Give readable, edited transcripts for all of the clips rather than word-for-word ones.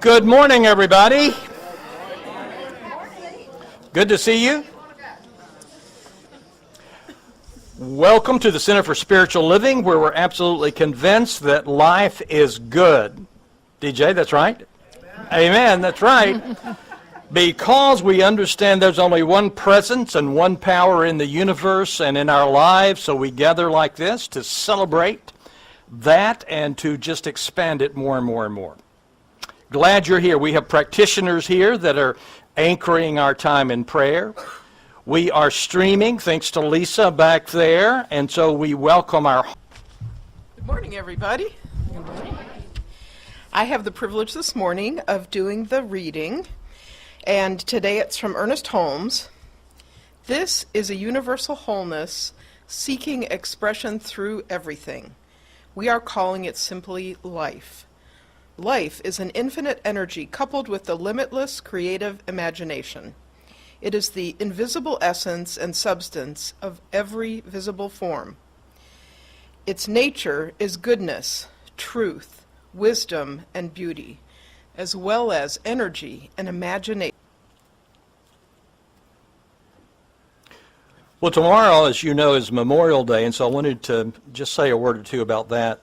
Good morning, everybody. Good to see you. Welcome to the Center for Spiritual Living, where we're absolutely convinced that life is good. DJ, that's right? Amen, that's right. Because we understand there's only one presence and one power in the universe and in our lives, so we gather like this to celebrate that and to just expand it more and more and more. Glad you're here. We have practitioners here that are anchoring our time in prayer. We are streaming, thanks to Lisa back there, and so we welcome our... Good morning, everybody. Good morning. I have the privilege this morning of doing the reading, and today it's from Ernest Holmes. This is a universal wholeness seeking expression through everything. We are calling it simply life. Life is an infinite energy coupled with the limitless creative imagination. It is the invisible essence and substance of every visible form. Its nature is goodness, truth, wisdom, and beauty, as well as energy and imagination. Well, tomorrow, as you know, is Memorial Day, and so I wanted to just say a word or two about that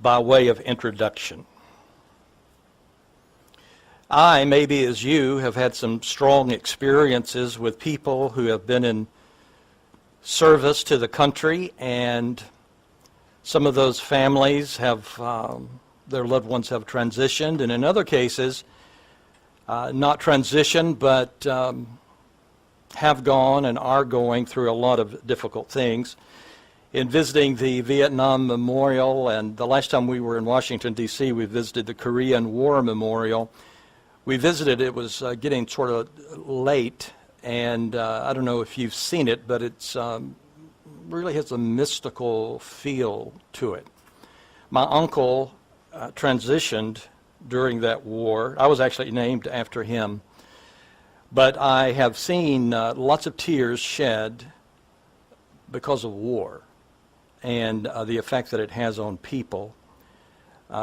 by way of introduction. I, maybe as you, have had some strong experiences with people who have been in service to the country, and some of those families have, their loved ones have transitioned, and in other cases, not transitioned, but have gone and are going through a lot of difficult things. In visiting the Vietnam Memorial, and the last time we were in Washington, D.C., we visited the Korean War Memorial. We visited, it was getting sort of late, and I don't know if you've seen it, but it's really has a mystical feel to it. My uncle transitioned during that war. I was actually named after him. But I have seen lots of tears shed because of war and the effect that it has on people.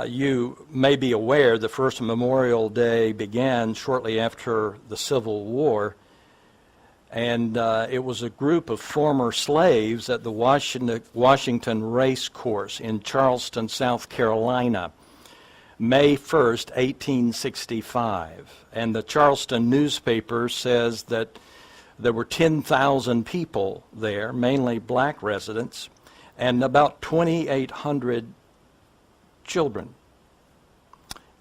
You may be aware the first Memorial Day began shortly after the Civil War, and it was a group of former slaves at the Washington Race Course in Charleston, South Carolina, May 1st, 1865. And the Charleston newspaper says that there were 10,000 people there, mainly black residents, and about 2,800 children.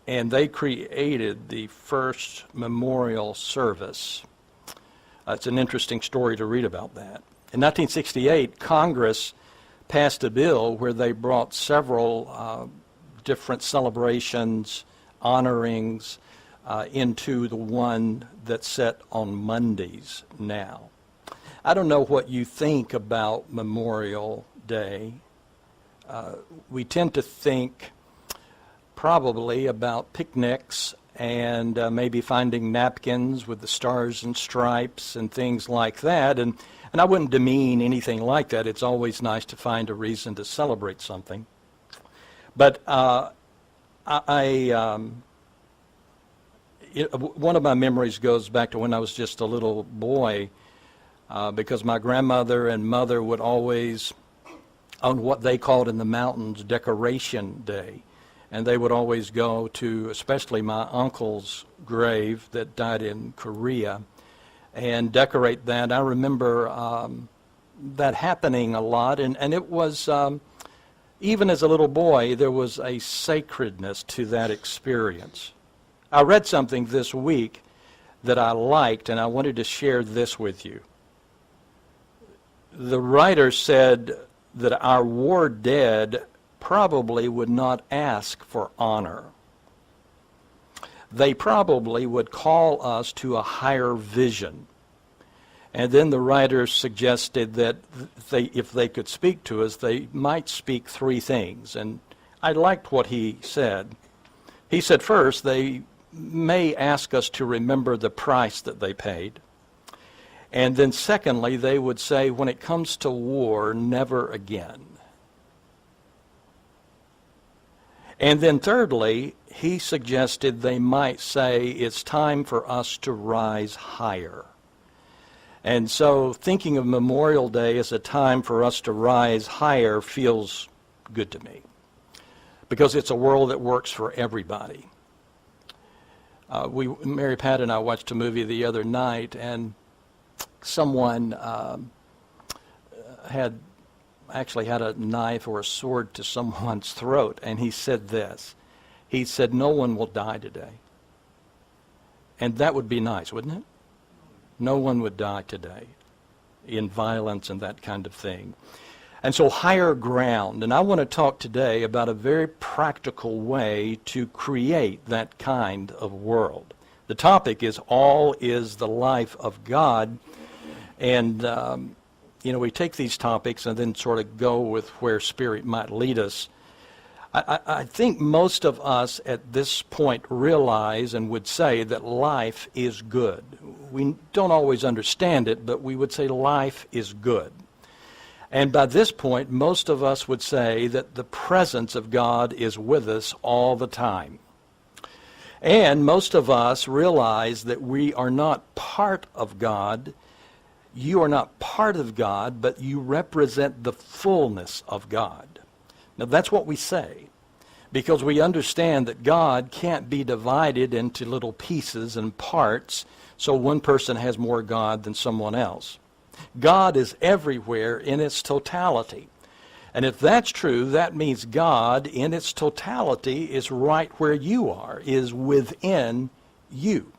And they created the first memorial service. It's an interesting story to read about that. In 1968, Congress passed a bill where they brought several different celebrations, honorings, into the one that's set on Mondays now. I don't know what you think about Memorial Day. We tend to think probably about picnics and maybe finding napkins with the stars and stripes and things like that. And I wouldn't demean anything like that. It's always nice to find a reason to celebrate something. But one of my memories goes back to when I was just a little boy, because my grandmother and mother would always, on what they called in the mountains, Decoration Day, and they would always go to, especially my uncle's grave that died in Korea, and decorate that. I remember that happening a lot, and it was... even as a little boy, there was a sacredness to that experience. I read something this week that I liked, and I wanted to share this with you. The writer said that our war dead probably would not ask for honor. They probably would call us to a higher vision. And then the writer suggested that if they could speak to us, they might speak three things. And I liked what he said. He said, first, they may ask us to remember the price that they paid. And then secondly, they would say, when it comes to war, never again. And then thirdly, he suggested they might say it's time for us to rise higher. And so thinking of Memorial Day as a time for us to rise higher feels good to me, because it's a world that works for everybody. Mary Pat and I watched a movie the other night, and someone had a knife or a sword to someone's throat, and he said this. He said, "No one will die today." And that would be nice, wouldn't it? No one would die today in violence and that kind of thing. And so higher ground. And I want to talk today about a very practical way to create that kind of world. The topic is all is the life of God. And, we take these topics and then sort of go with where Spirit might lead us. I think most of us at this point realize and would say that life is good. We don't always understand it, but we would say life is good. And by this point, most of us would say that the presence of God is with us all the time. And most of us realize that we are not part of God. You are not part of God, but you represent the fullness of God. Now, that's what we say, because we understand that God can't be divided into little pieces and parts, so one person has more God than someone else. God is everywhere in its totality. And if that's true, that means God in its totality is right where you are, is within you.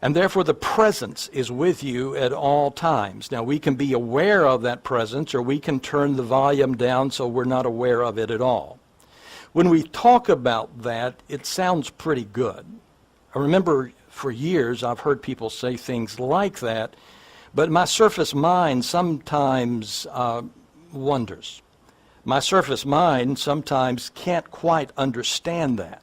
And therefore the presence is with you at all times. Now we can be aware of that presence, or we can turn the volume down so we're not aware of it at all. When we talk about that, it sounds pretty good. I remember for years I've heard people say things like that, but my surface mind sometimes wonders. My surface mind sometimes can't quite understand that.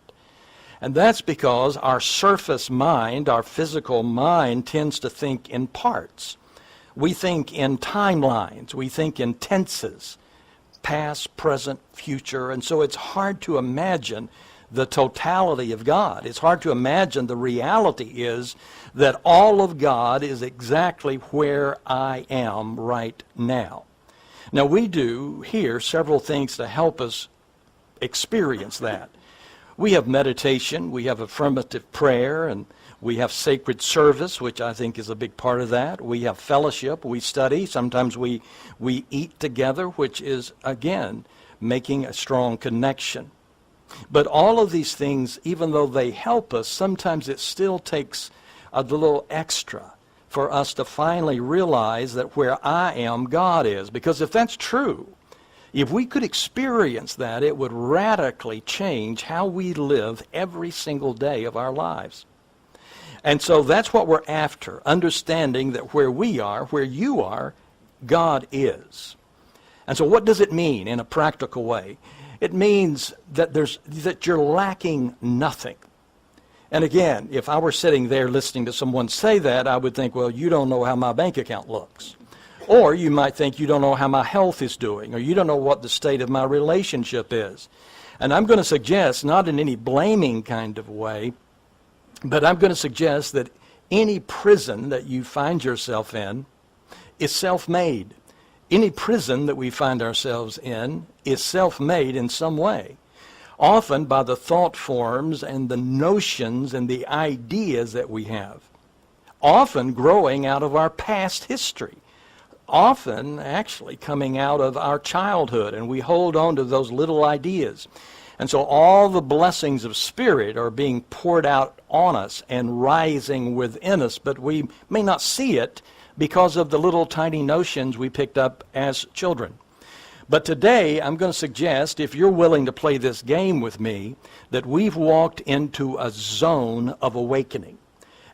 And that's because our surface mind, our physical mind, tends to think in parts. We think in timelines. We think in tenses, past, present, future. And so it's hard to imagine the totality of God. It's hard to imagine the reality is that all of God is exactly where I am right now. Now, we do here several things to help us experience that. We have meditation, we have affirmative prayer, and we have sacred service, which I think is a big part of that. We have fellowship, we study. Sometimes we eat together, which is, again, making a strong connection. But all of these things, even though they help us, sometimes it still takes a little extra for us to finally realize that where I am, God is. Because if that's true, if we could experience that, it would radically change how we live every single day of our lives. And so that's what we're after, understanding that where we are, where you are, God is. And so what does it mean in a practical way? It means that you're lacking nothing. And again, if I were sitting there listening to someone say that, I would think, well, you don't know how my bank account looks. Or you might think you don't know how my health is doing, or you don't know what the state of my relationship is. And I'm going to suggest, not in any blaming kind of way, but I'm going to suggest that any prison that you find yourself in is self-made. Any prison that we find ourselves in is self-made in some way, often by the thought forms and the notions and the ideas that we have, often growing out of our past history, often actually coming out of our childhood, and we hold on to those little ideas. And so all the blessings of Spirit are being poured out on us and rising within us, but we may not see it because of the little tiny notions we picked up as children. But today, I'm going to suggest, if you're willing to play this game with me, that we've walked into a zone of awakening.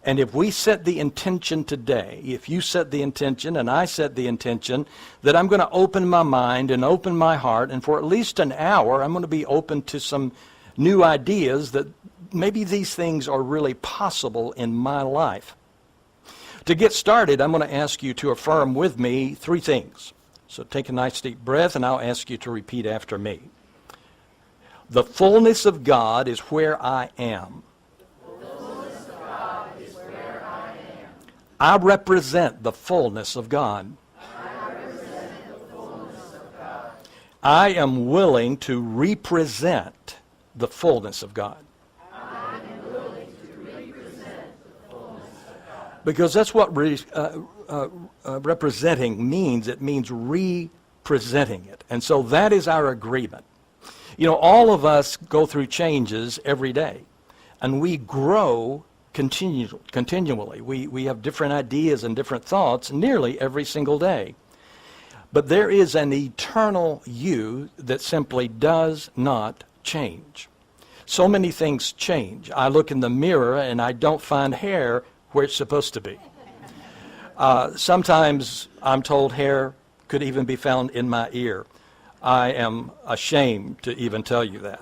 And if we set the intention today, if you set the intention and I set the intention, that I'm going to open my mind and open my heart, and for at least an hour, I'm going to be open to some new ideas that maybe these things are really possible in my life. To get started, I'm going to ask you to affirm with me 3 things. So take a nice deep breath, and I'll ask you to repeat after me. The fullness of God is where I am. I represent the fullness of God. I am willing to represent the fullness of God. Because that's what representing means. It means representing it. And so that is our agreement. You know, all of us go through changes every day, and we grow continually. We have different ideas and different thoughts nearly every single day. But there is an eternal you that simply does not change. So many things change. I look in the mirror and I don't find hair where it's supposed to be. Sometimes I'm told hair could even be found in my ear. I am ashamed to even tell you that.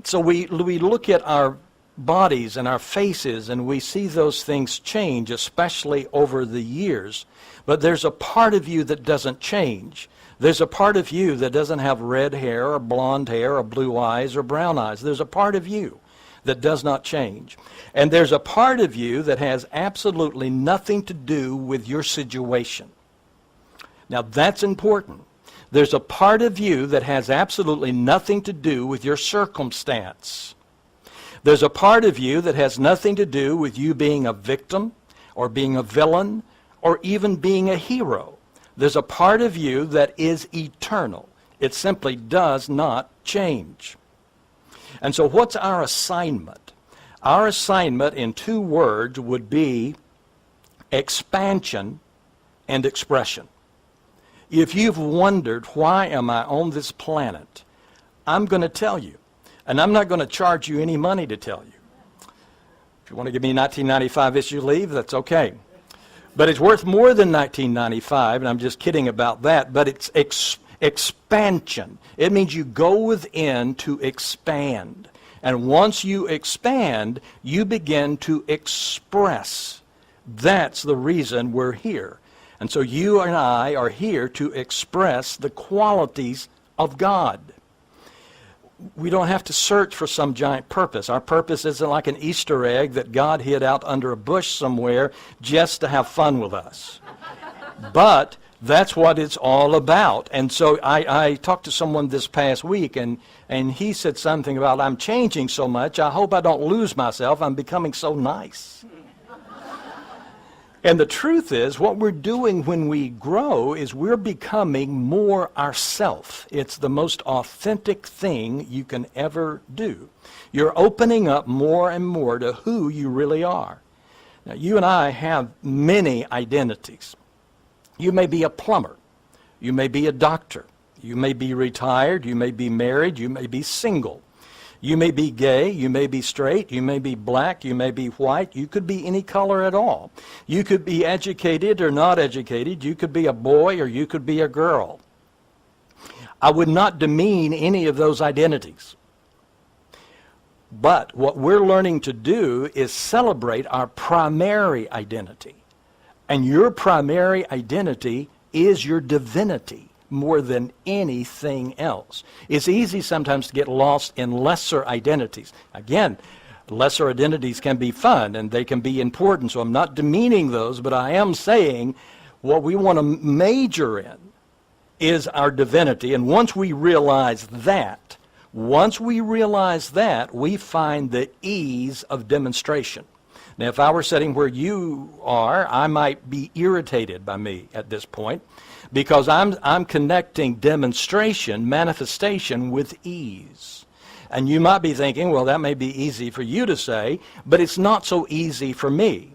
So we look at our bodies and our faces and we see those things change, especially over the years. But there's a part of you that doesn't change. There's a part of you that doesn't have red hair or blonde hair or blue eyes or brown eyes. There's a part of you that does not change. And there's a part of you that has absolutely nothing to do with your situation. Now that's important. There's a part of you that has absolutely nothing to do with your circumstance. There's a part of you that has nothing to do with you being a victim or being a villain or even being a hero. There's a part of you that is eternal. It simply does not change. And so what's our assignment? Our assignment in two words would be expansion and expression. If you've wondered, why am I on this planet? I'm going to tell you. And I'm not going to charge you any money to tell you. If you want to give me 1995 issue leave, that's okay. But it's worth more than 1995, and I'm just kidding about that, but it's expansion. It means you go within to expand. And once you expand, you begin to express. That's the reason we're here. And so you and I are here to express the qualities of God. We don't have to search for some giant purpose. Our purpose isn't like an Easter egg that God hid out under a bush somewhere just to have fun with us. But that's what it's all about. And so I talked to someone this past week, and he said something about, I'm changing so much, I hope I don't lose myself. I'm becoming so nice. And the truth is, what we're doing when we grow is we're becoming more ourself. It's the most authentic thing you can ever do. You're opening up more and more to who you really are. Now, you and I have many identities. You may be a plumber. You may be a doctor. You may be retired. You may be married. You may be single. You may be gay, you may be straight, you may be black, you may be white, you could be any color at all. You could be educated or not educated, you could be a boy or you could be a girl. I would not demean any of those identities. But what we're learning to do is celebrate our primary identity. And your primary identity is your divinity. More than anything else. It's easy sometimes to get lost in lesser identities. Again, lesser identities can be fun and they can be important, so I'm not demeaning those, but I am saying what we want to major in is our divinity. And once we realize that, we find the ease of demonstration. Now, if I were sitting where you are, I might be irritated by me at this point, because I'm connecting demonstration, manifestation with ease. And you might be thinking, well, that may be easy for you to say, but it's not so easy for me.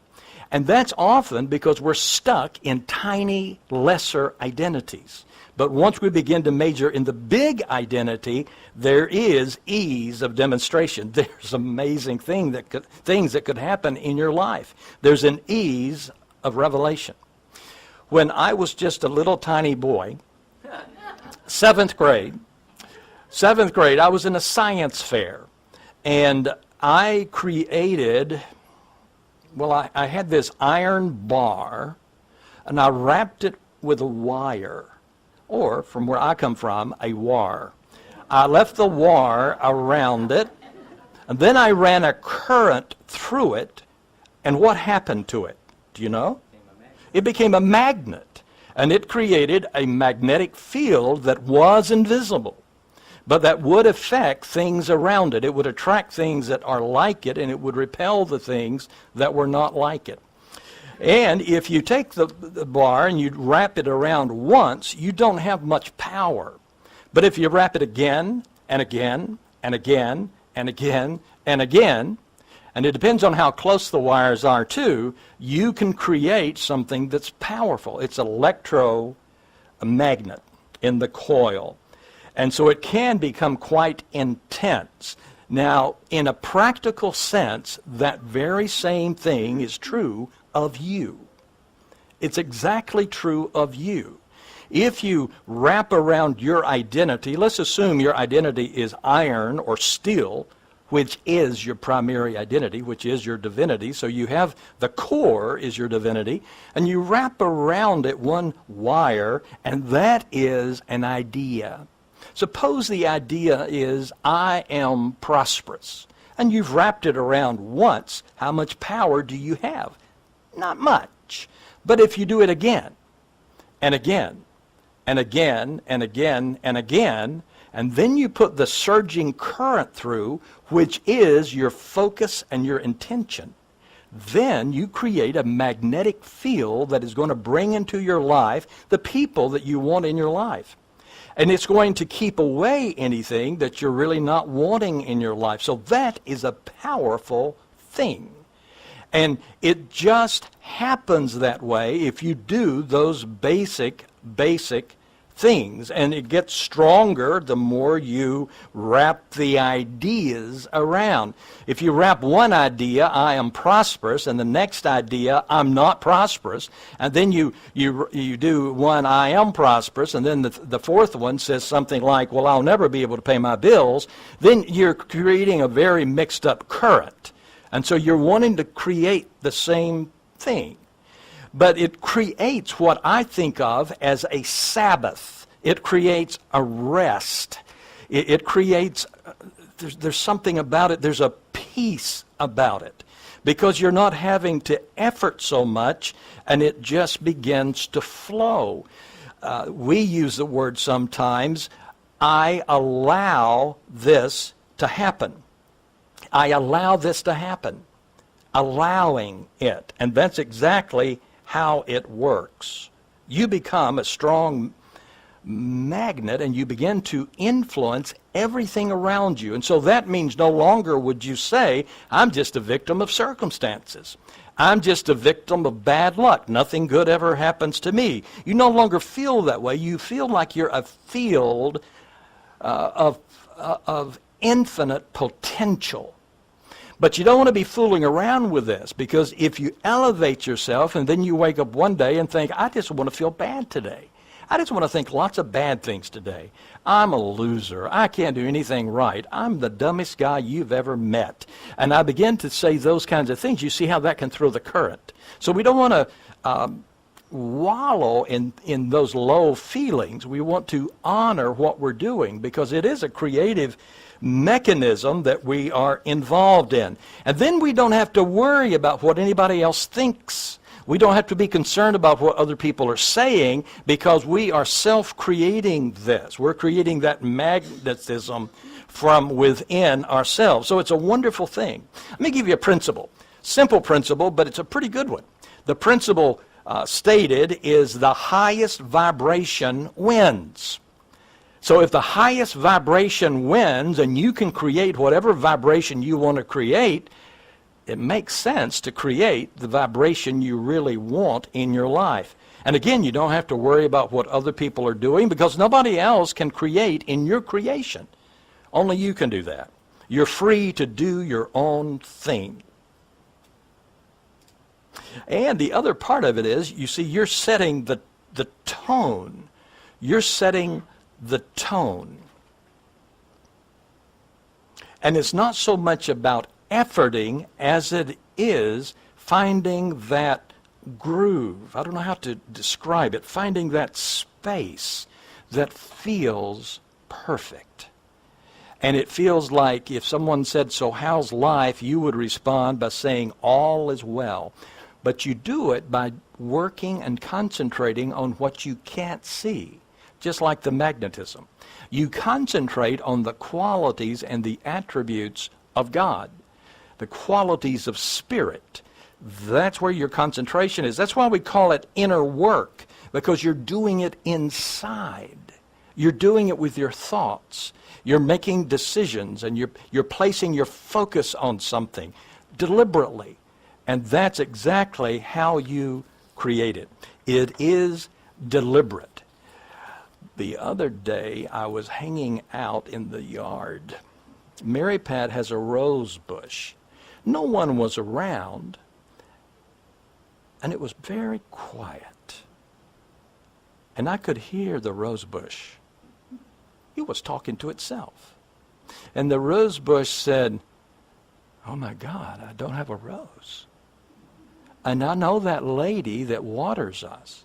And that's often because we're stuck in tiny, lesser identities. But once we begin to major in the big identity, there is ease of demonstration. There's amazing things that could happen in your life. There's an ease of revelation. When I was just a little tiny boy, seventh grade, I was in a science fair, and I created, I had this iron bar, and I wrapped it with a wire, or from where I come from, a wire. I left the wire around it, and then I ran a current through it, and what happened to it? Do you know? It became a magnet, and it created a magnetic field that was invisible, but that would affect things around it. It would attract things that are like it, and it would repel the things that were not like it. And if you take the bar and you wrap it around once, you don't have much power. But if you wrap it again and again and again and again and again, and it depends on how close the wires are too, you can create something that's powerful. It's electromagnet in the coil. And so it can become quite intense. Now, in a practical sense, that very same thing is true of you. It's exactly true of you. If you wrap around your identity, let's assume your identity is iron or steel, which is your primary identity, which is your divinity. So you have the core is your divinity, and you wrap around it one wire, and that is an idea. Suppose the idea is, I am prosperous, and you've wrapped it around once. How much power do you have? Not much. But if you do it again, and again, and again, and again, and again, and then you put the surging current through, which is your focus and your intention, then you create a magnetic field that is going to bring into your life the people that you want in your life. And it's going to keep away anything that you're really not wanting in your life. So that is a powerful thing. And it just happens that way if you do those basic things. And it gets stronger the more you wrap the ideas around. If you wrap one idea, I am prosperous, and the next idea, I'm not prosperous, and then you do one, I am prosperous, and then the fourth one says something like, well, I'll never be able to pay my bills, then you're creating a very mixed up current. And so you're wanting to create the same thing. But it creates what I think of as a Sabbath. It creates a rest. It creates, there's something about it, there's a peace about it. Because you're not having to effort so much, and it just begins to flow. We use the word sometimes, I allow this to happen. I allow this to happen. Allowing it. And that's exactly how it works. You become a strong magnet, and you begin to influence everything around you. And so that means no longer would you say, I'm just a victim of circumstances. I'm just a victim of bad luck. Nothing good ever happens to me. You no longer feel that way. You feel like you're a field of infinite potential. But you don't want to be fooling around with this, because if you elevate yourself and then you wake up one day and think, I just want to feel bad today. I just want to think lots of bad things today. I'm a loser. I can't do anything right. I'm the dumbest guy you've ever met. And I begin to say those kinds of things. You see how that can throw the current. So we don't want to wallow in those low feelings. We want to honor what we're doing, because it is a creative mechanism that we are involved in. And then we don't have to worry about what anybody else thinks. We don't have to be concerned about what other people are saying, because we are self-creating this. We're creating that magnetism from within ourselves. So it's a wonderful thing. Let me give you a principle. Simple principle, but it's a pretty good one. The principle stated is the highest vibration wins. So if the highest vibration wins, and you can create whatever vibration you want to create, it makes sense to create the vibration you really want in your life. And again, you don't have to worry about what other people are doing, because nobody else can create in your creation. Only you can do that. You're free to do your own thing. And the other part of it is, you see, you're setting the tone. You're setting the tone. And it's not so much about efforting as it is finding that groove. I don't know how to describe it. Finding that space that feels perfect. And it feels like if someone said, "So how's life?" you would respond by saying, "All is well." But you do it by working and concentrating on what you can't see, just like the magnetism. You concentrate on the qualities and the attributes of God, the qualities of spirit. That's where your concentration is. That's why we call it inner work, because you're doing it inside. You're doing it with your thoughts. You're making decisions, and you're placing your focus on something deliberately. And that's exactly how you create it. It is deliberate. The other day, I was hanging out in the yard. Mary Pat has a rose bush. No one was around, and it was very quiet. And I could hear the rose bush. It was talking to itself. And the rose bush said, "Oh my God, I don't have a rose. And I know that lady that waters us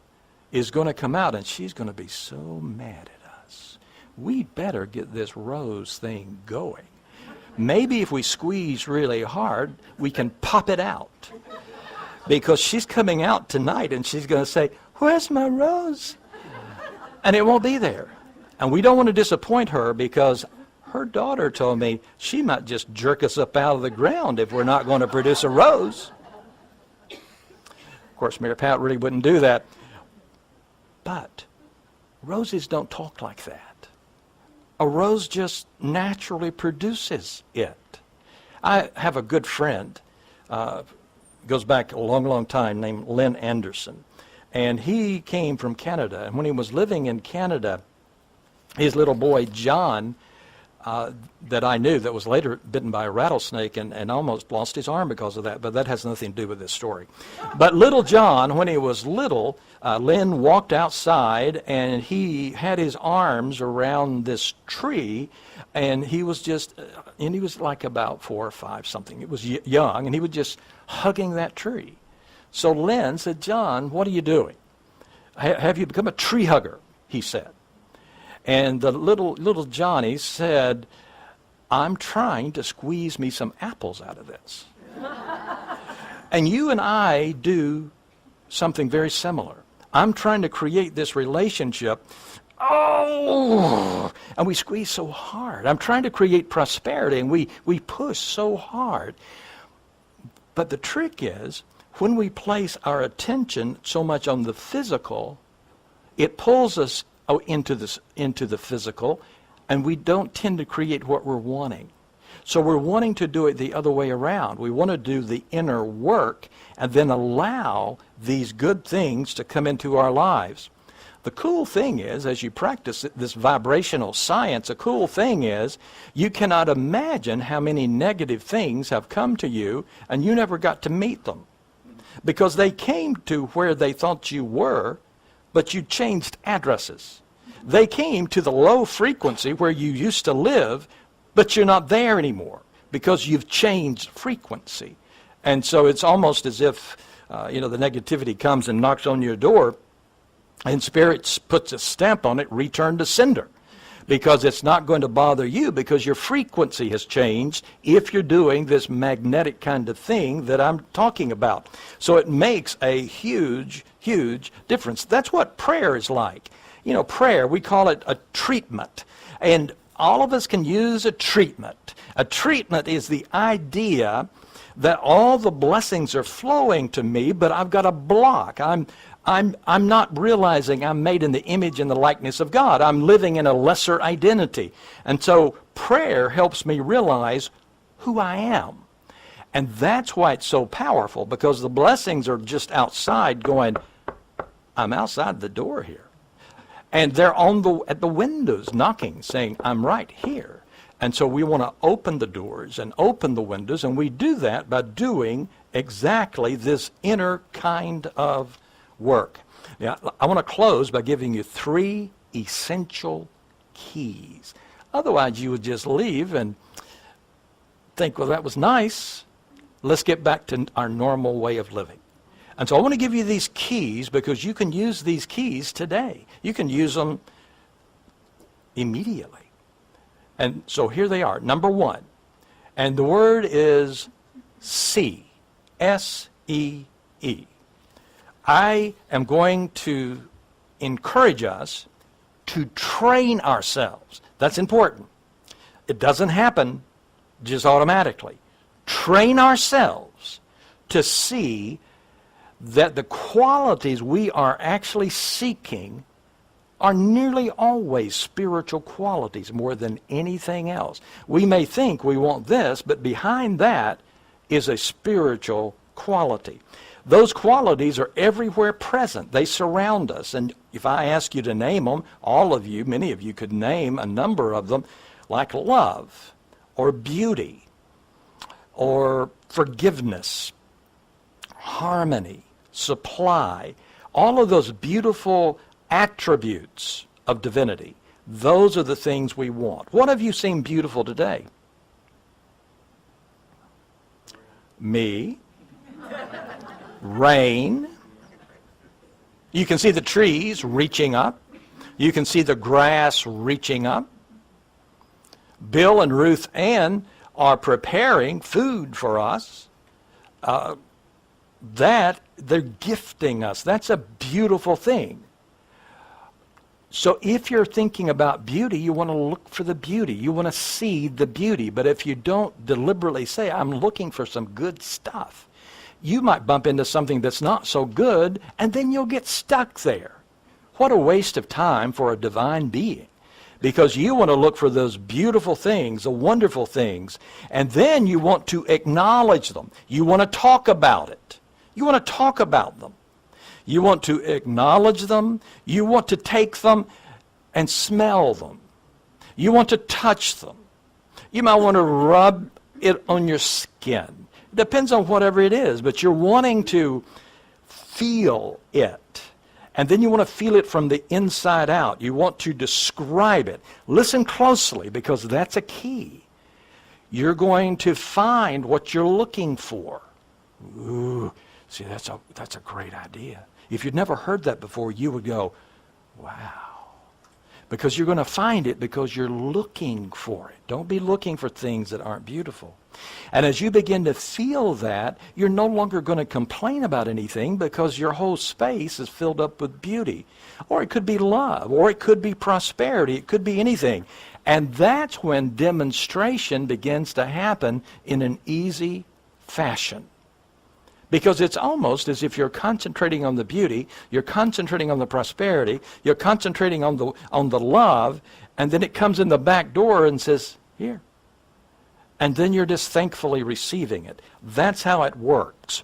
is going to come out, and she's going to be so mad at us. We better get this rose thing going. Maybe if we squeeze really hard, we can pop it out. Because she's coming out tonight, and she's going to say, 'Where's my rose?' And it won't be there. And we don't want to disappoint her, because her daughter told me she might just jerk us up out of the ground if we're not going to produce a rose." Of course, Mary Pat really wouldn't do that. But roses don't talk like that. A rose just naturally produces it. I have a good friend, goes back a long, long time, named Lynn Anderson. And he came from Canada. And when he was living in Canada, his little boy, John, that I knew, that was later bitten by a rattlesnake and almost lost his arm because of that, but that has nothing to do with this story. But little John, when he was little, Lynn walked outside, and he had his arms around this tree, and he was just, and he was like about 4 or 5 something. It was young, and he was just hugging that tree. So Lynn said, "John, what are you doing? Have you become a tree hugger?" he said. And the little Johnny said, "I'm trying to squeeze me some apples out of this." And you and I do something very similar. I'm trying to create this relationship. Oh, and we squeeze so hard. I'm trying to create prosperity, and we push so hard. But the trick is, when we place our attention so much on the physical, it pulls us into the physical, and we don't tend to create what we're wanting. So we're wanting to do it the other way around. We want to do the inner work and then allow these good things to come into our lives. The cool thing is, as you practice this vibrational science, a cool thing is you cannot imagine how many negative things have come to you and you never got to meet them. Because they came to where they thought you were, but you changed addresses. They came to the low frequency where you used to live, but you're not there anymore because you've changed frequency. And so it's almost as if, the negativity comes and knocks on your door, and Spirit puts a stamp on it, return to sender. Because it's not going to bother you, because your frequency has changed if you're doing this magnetic kind of thing that I'm talking about. So it makes a huge, huge difference. That's what prayer is like. Prayer, we call it a treatment. And all of us can use a treatment. A treatment is the idea that all the blessings are flowing to me, but I've got a block. I'm not realizing I'm made in the image and the likeness of God. I'm living in a lesser identity. And so prayer helps me realize who I am. And that's why it's so powerful, because the blessings are just outside going, I'm outside the door here. And they're at the windows knocking, saying, I'm right here. And so we want to open the doors and open the windows, and we do that by doing exactly this inner kind of work. Now, I want to close by giving you 3 essential keys. Otherwise, you would just leave and think, well, that was nice. Let's get back to our normal way of living. And so I want to give you these keys, because you can use these keys today. You can use them immediately. And so here they are, number one. And the word is see, S-E-E. I am going to encourage us to train ourselves. That's important. It doesn't happen just automatically. Train ourselves to see that the qualities we are actually seeking are nearly always spiritual qualities more than anything else. We may think we want this, but behind that is a spiritual quality. Those qualities are everywhere present. They surround us. And if I ask you to name them, all of you, many of you could name a number of them, like love or beauty or forgiveness, harmony, supply, all of those beautiful attributes of divinity. Those are the things we want. What have you seen beautiful today? Me. Rain. You can see the trees reaching up. You can see the grass reaching up. Bill and Ruth Ann are preparing food for us. That they're gifting us. That's a beautiful thing. So if you're thinking about beauty, you want to look for the beauty. You want to see the beauty. But if you don't deliberately say, I'm looking for some good stuff, you might bump into something that's not so good, and then you'll get stuck there. What a waste of time for a divine being. Because you want to look for those beautiful things, the wonderful things, and then you want to acknowledge them. You want to talk about it. You want to talk about them. You want to acknowledge them. You want to take them and smell them. You want to touch them. You might want to rub it on your skin. It depends on whatever it is, but you're wanting to feel it. And then you want to feel it from the inside out. You want to describe it. Listen closely, because that's a key. You're going to find what you're looking for. Ooh, see, that's a great idea. If you'd never heard that before, you would go, wow. Because you're going to find it because you're looking for it. Don't be looking for things that aren't beautiful. And as you begin to feel that, you're no longer going to complain about anything because your whole space is filled up with beauty. Or it could be love, or it could be prosperity, it could be anything. And that's when demonstration begins to happen in an easy fashion. Because it's almost as if you're concentrating on the beauty, you're concentrating on the prosperity, you're concentrating on the love, and then it comes in the back door and says, here. And then you're just thankfully receiving it. That's how it works.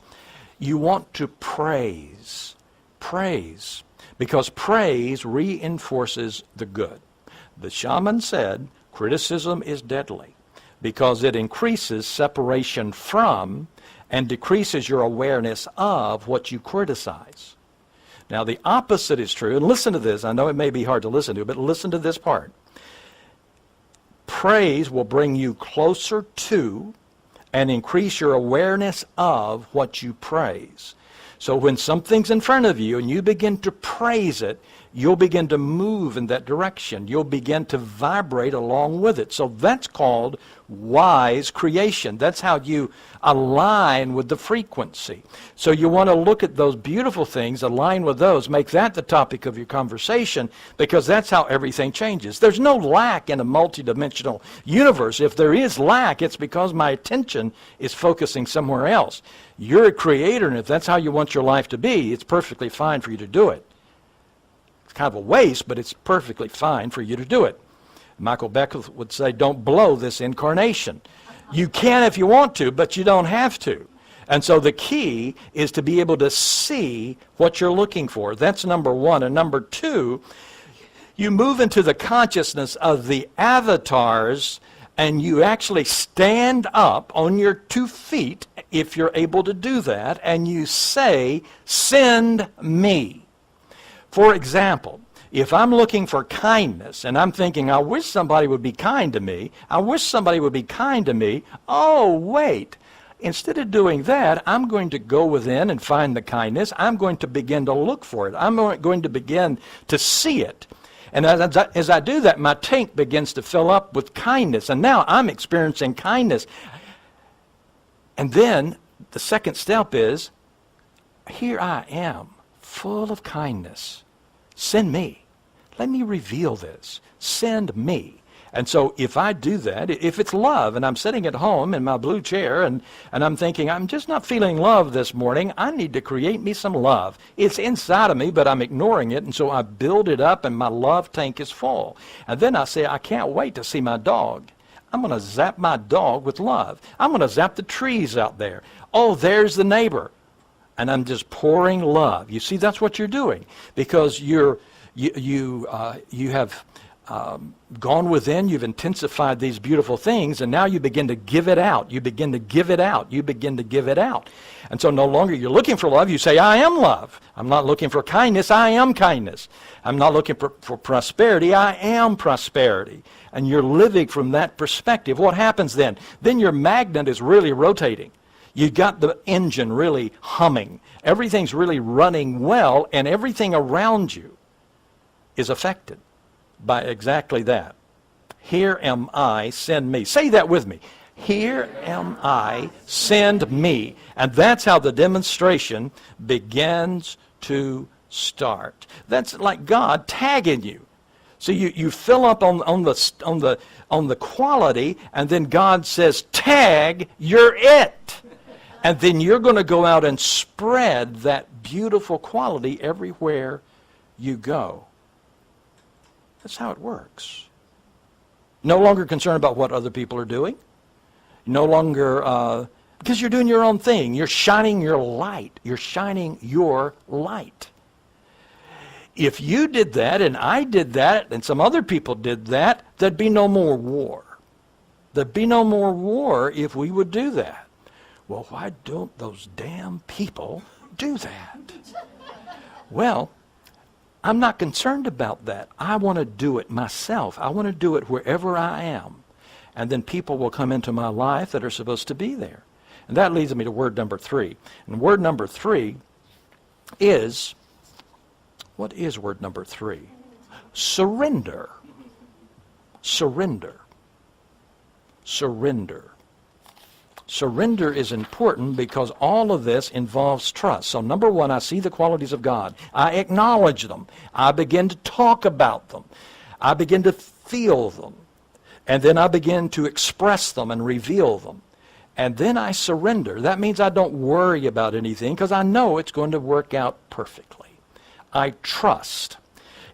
You want to praise. Praise. Because praise reinforces the good. The shaman said criticism is deadly because it increases separation from and decreases your awareness of what you criticize. Now the opposite is true, and listen to this. I know it may be hard to listen to, but listen to this part. Praise will bring you closer to and increase your awareness of what you praise. So when something's in front of you and you begin to praise it, you'll begin to move in that direction. You'll begin to vibrate along with it. So that's called wise creation. That's how you align with the frequency. So you want to look at those beautiful things, align with those, make that the topic of your conversation, because that's how everything changes. There's no lack in a multidimensional universe. If there is lack, it's because my attention is focusing somewhere else. You're a creator, and if that's how you want your life to be, it's perfectly fine for you to do it. It's kind of a waste, but it's perfectly fine for you to do it. Michael Beckwith would say, don't blow this incarnation. You can if you want to, but you don't have to. And so the key is to be able to see what you're looking for. That's number one. And number two, you move into the consciousness of the avatars, and you actually stand up on your 2 feet, if you're able to do that, and you say, send me. For example, if I'm looking for kindness and I'm thinking, I wish somebody would be kind to me, I wish somebody would be kind to me, oh, wait. Instead of doing that, I'm going to go within and find the kindness. I'm going to begin to look for it. I'm going to begin to see it. And as I do that, my tank begins to fill up with kindness. And now I'm experiencing kindness. And then the second step is, here I am, full of kindness. Send me. Let me reveal this. Send me. And so if I do that, if it's love, and I'm sitting at home in my blue chair, and I'm thinking, I'm just not feeling love this morning, I need to create me some love. It's inside of me, but I'm ignoring it, and so I build it up, and my love tank is full. And then I say, I can't wait to see my dog. I'm going to zap my dog with love. I'm going to zap the trees out there. Oh, there's the neighbor. And I'm just pouring love. You see, that's what you're doing, because you have gone within, you've intensified these beautiful things, and now you begin to give it out. You begin to give it out. You begin to give it out. And so no longer you're looking for love, you say, I am love. I'm not looking for kindness, I am kindness. I'm not looking for prosperity, I am prosperity. And you're living from that perspective. What happens then? Then your magnet is really rotating. You got the engine really humming. Everything's really running well, and everything around you is affected by exactly that. Here am I, send me. Say that with me. Here am I, send me. And that's how the demonstration begins to start. That's like God tagging you. So you fill up on the quality, and then God says, tag, you're it. And then you're going to go out and spread that beautiful quality everywhere you go. That's how it works. No longer concerned about what other people are doing. No longer, because you're doing your own thing. You're shining your light. You're shining your light. If you did that, and I did that, and some other people did that, there'd be no more war. There'd be no more war if we would do that. Well, why don't those damn people do that? Well, I'm not concerned about that. I want to do it myself. I want to do it wherever I am. And then people will come into my life that are supposed to be there. And that leads me to word number 3. And word number 3 is, what is word number 3? Surrender. Surrender. Surrender. Surrender is important because all of this involves trust. So number 1, I see the qualities of God. I acknowledge them. I begin to talk about them. I begin to feel them. And then I begin to express them and reveal them. And then I surrender. That means I don't worry about anything because I know it's going to work out perfectly. I trust.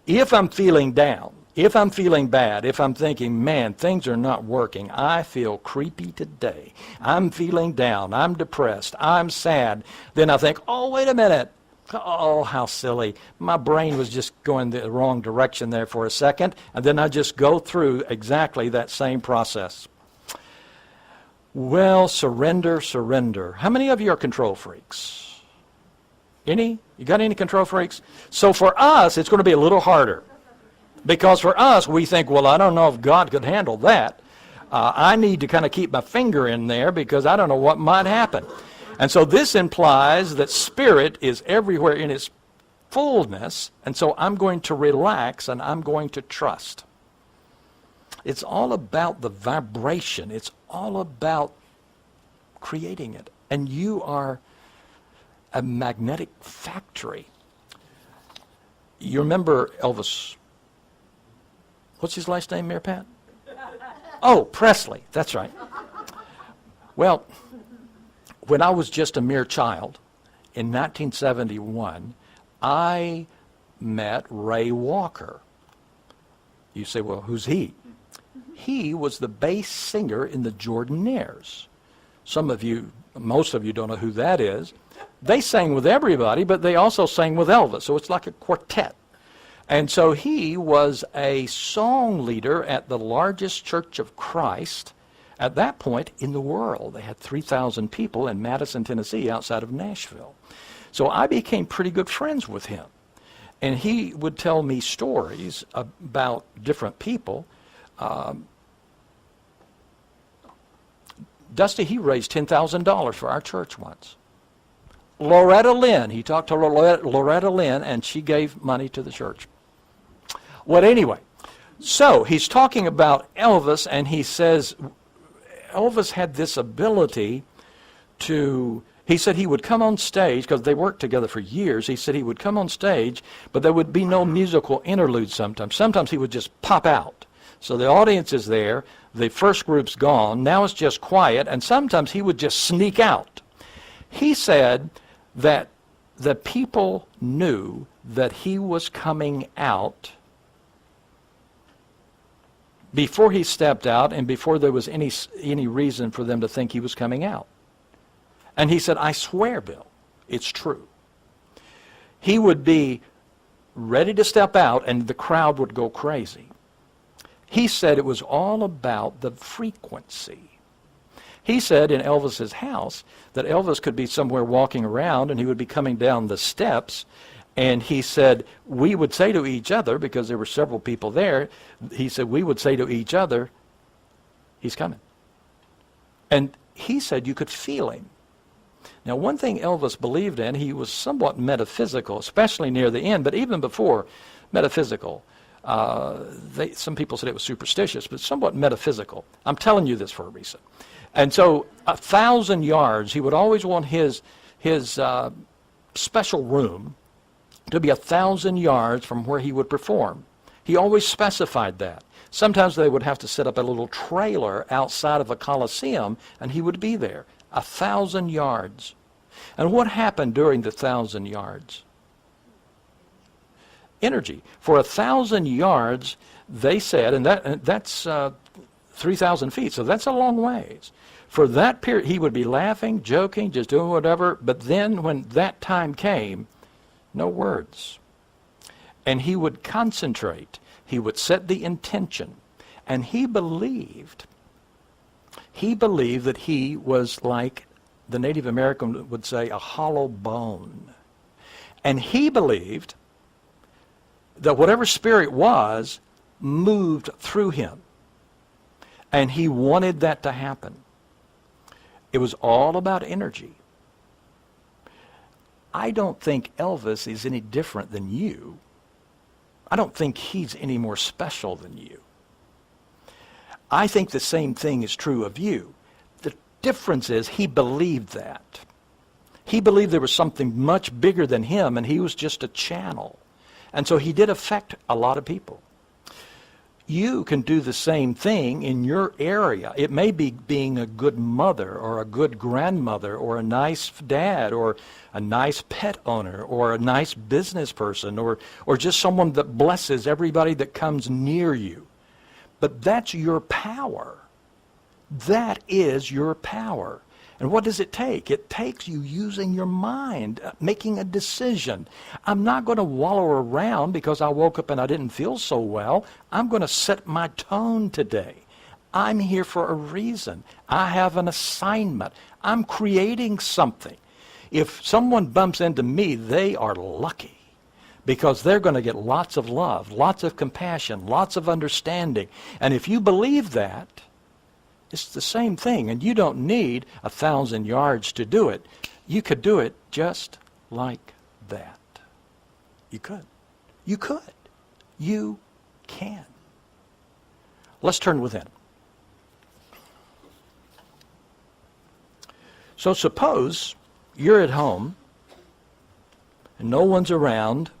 If I'm feeling down, if I'm feeling bad, if I'm thinking, man, things are not working, I feel creepy today, I'm feeling down, I'm depressed, I'm sad, then I think, oh, wait a minute. Oh, how silly. My brain was just going the wrong direction there for a second, and then I just go through exactly that same process. Well, surrender, surrender. How many of you are control freaks? Any? You got any control freaks? So for us, it's going to be a little harder. Because for us, we think, well, I don't know if God could handle that. I need to kind of keep my finger in there because I don't know what might happen. And so this implies that spirit is everywhere in its fullness, and so I'm going to relax and I'm going to trust. It's all about the vibration. It's all about creating it. And you are a magnetic factory. You remember Elvis. What's his last name, Mayor Pat? Oh, Presley. That's right. Well, when I was just a mere child, in 1971, I met Ray Walker. You say, well, who's he? He was the bass singer in the Jordanaires. Some of you, most of you don't know who that is. They sang with everybody, but they also sang with Elvis, so it's like a quartet. And so he was a song leader at the largest Church of Christ at that point in the world. They had 3,000 people in Madison, Tennessee, outside of Nashville. So I became pretty good friends with him. And he would tell me stories about different people. Dusty, he raised $10,000 for our church once. Loretta Lynn, he talked to Loretta Lynn, and she gave money to the church. Well, anyway, so he's talking about Elvis, and he says Elvis had this ability to, he said he would come on stage, because they worked together for years, he said he would come on stage, but there would be no musical interlude sometimes. Sometimes he would just pop out. So the audience is there, the first group's gone, now it's just quiet, and sometimes he would just sneak out. He said that the people knew that he was coming out before he stepped out and before there was any reason for them to think he was coming out. And he said, I swear, Bill, it's true. He would be ready to step out and the crowd would go crazy. He said it was all about the frequency. He said in Elvis's house that Elvis could be somewhere walking around and he would be coming down the steps, and he said we would say to each other, because there were several people there, he said we would say to each other, he's coming. And he said you could feel him. Now, one thing Elvis believed in, he was somewhat metaphysical, especially near the end, but even before metaphysical. Some people said it was superstitious, but somewhat metaphysical. I'm telling you this for a reason. And so 1,000 yards, he would always want his special room to be 1,000 yards from where he would perform. He always specified that. Sometimes they would have to set up a little trailer outside of a coliseum, and he would be there. 1,000 yards. And what happened during the 1,000 yards? Energy. For 1,000 yards, they said, and that's 3,000 feet, so that's a long ways. For that period, he would be laughing, joking, just doing whatever, but then when that time came, no words. And he would concentrate. He would set the intention. And he believed that he was like the Native American would say, a hollow bone. And he believed that whatever spirit was moved through him. And he wanted that to happen. It was all about energy. I don't think Elvis is any different than you. I don't think he's any more special than you. I think the same thing is true of you. The difference is he believed that. He believed there was something much bigger than him, and he was just a channel. And so he did affect a lot of people. You can do the same thing in your area. It may be being a good mother or a good grandmother or a nice dad or a nice pet owner or a nice business person or just someone that blesses everybody that comes near you. But that's your power. That is your power. And what does it take? It takes you using your mind, making a decision. I'm not going to wallow around because I woke up and I didn't feel so well. I'm going to set my tone today. I'm here for a reason. I have an assignment. I'm creating something. If someone bumps into me, they are lucky because they're going to get lots of love, lots of compassion, lots of understanding. And if you believe that, it's the same thing, and you don't need 1,000 yards to do it. You could do it just like that. You could. You could. You can. Let's turn within. So suppose you're at home, and no one's around,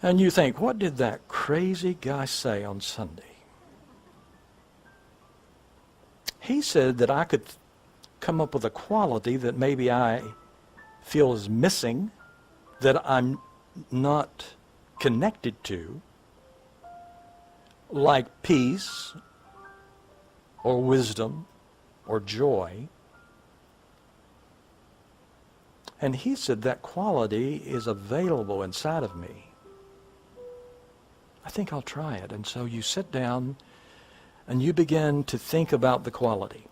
and you think, what did that crazy guy say on Sunday? He said that I could come up with a quality that maybe I feel is missing, that I'm not connected to, like peace or wisdom or joy. And he said that quality is available inside of me. I think I'll try it. And so you sit down and you begin to think about the quality.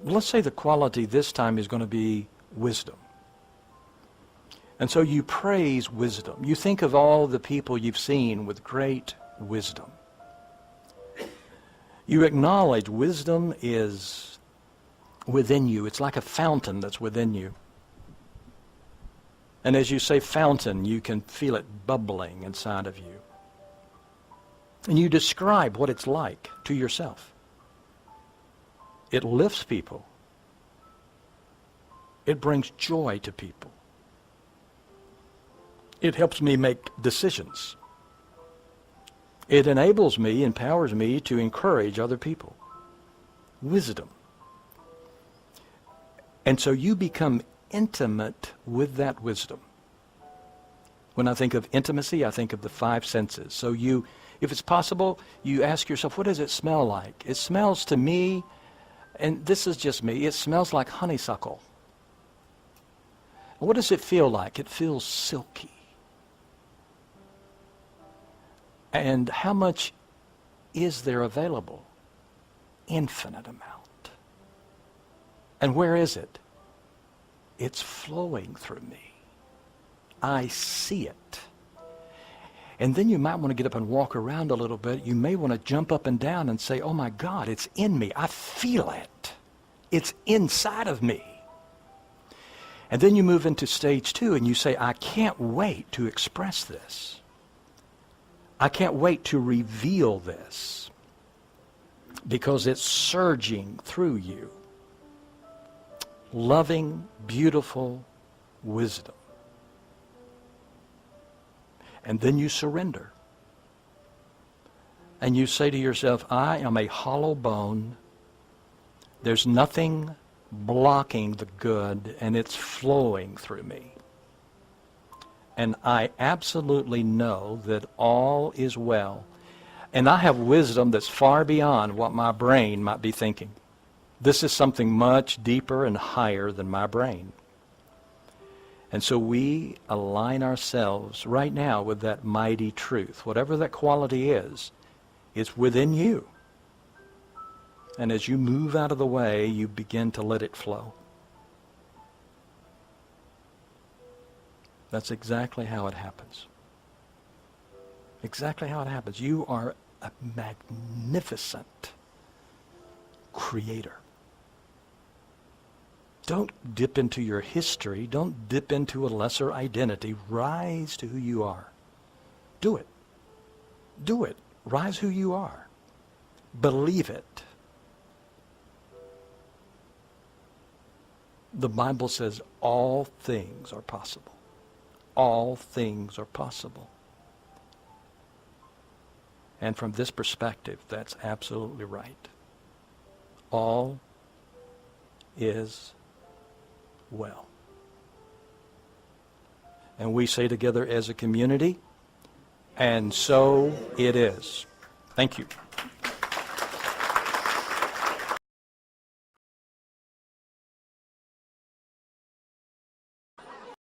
Let's say the quality this time is going to be wisdom. And so you praise wisdom. You think of all the people you've seen with great wisdom. You acknowledge wisdom is within you. It's like a fountain that's within you. And as you say fountain, you can feel it bubbling inside of you. And you describe what it's like to yourself. It lifts people. It brings joy to people. It helps me make decisions. It enables me, empowers me to encourage other people. Wisdom. And so you become intimate with that wisdom. When I think of intimacy, I think of the five senses. So you, if it's possible, you ask yourself, what does it smell like? It smells to me, and this is just me, it smells like honeysuckle. What does it feel like? It feels silky. And how much is there available? Infinite amount. And where is it? It's flowing through me. I see it. And then you might want to get up and walk around a little bit. You may want to jump up and down and say, oh my God, it's in me. I feel it. It's inside of me. And then you move into stage 2 and you say, I can't wait to express this. I can't wait to reveal this because it's surging through you. Loving, beautiful wisdom. And then you surrender. And you say to yourself, I am a hollow bone. There's nothing blocking the good, and it's flowing through me. And I absolutely know that all is well. And I have wisdom that's far beyond what my brain might be thinking. This is something much deeper and higher than my brain. And so we align ourselves right now with that mighty truth. Whatever that quality is, it's within you. And as you move out of the way, you begin to let it flow. That's exactly how it happens. Exactly how it happens. You are a magnificent creator. Don't dip into your history. Don't dip into a lesser identity. Rise to who you are. Do it. Do it. Rise who you are. Believe it. The Bible says all things are possible. All things are possible. And from this perspective, that's absolutely right. All is well. And we say together as a community, and so it is. Thank you.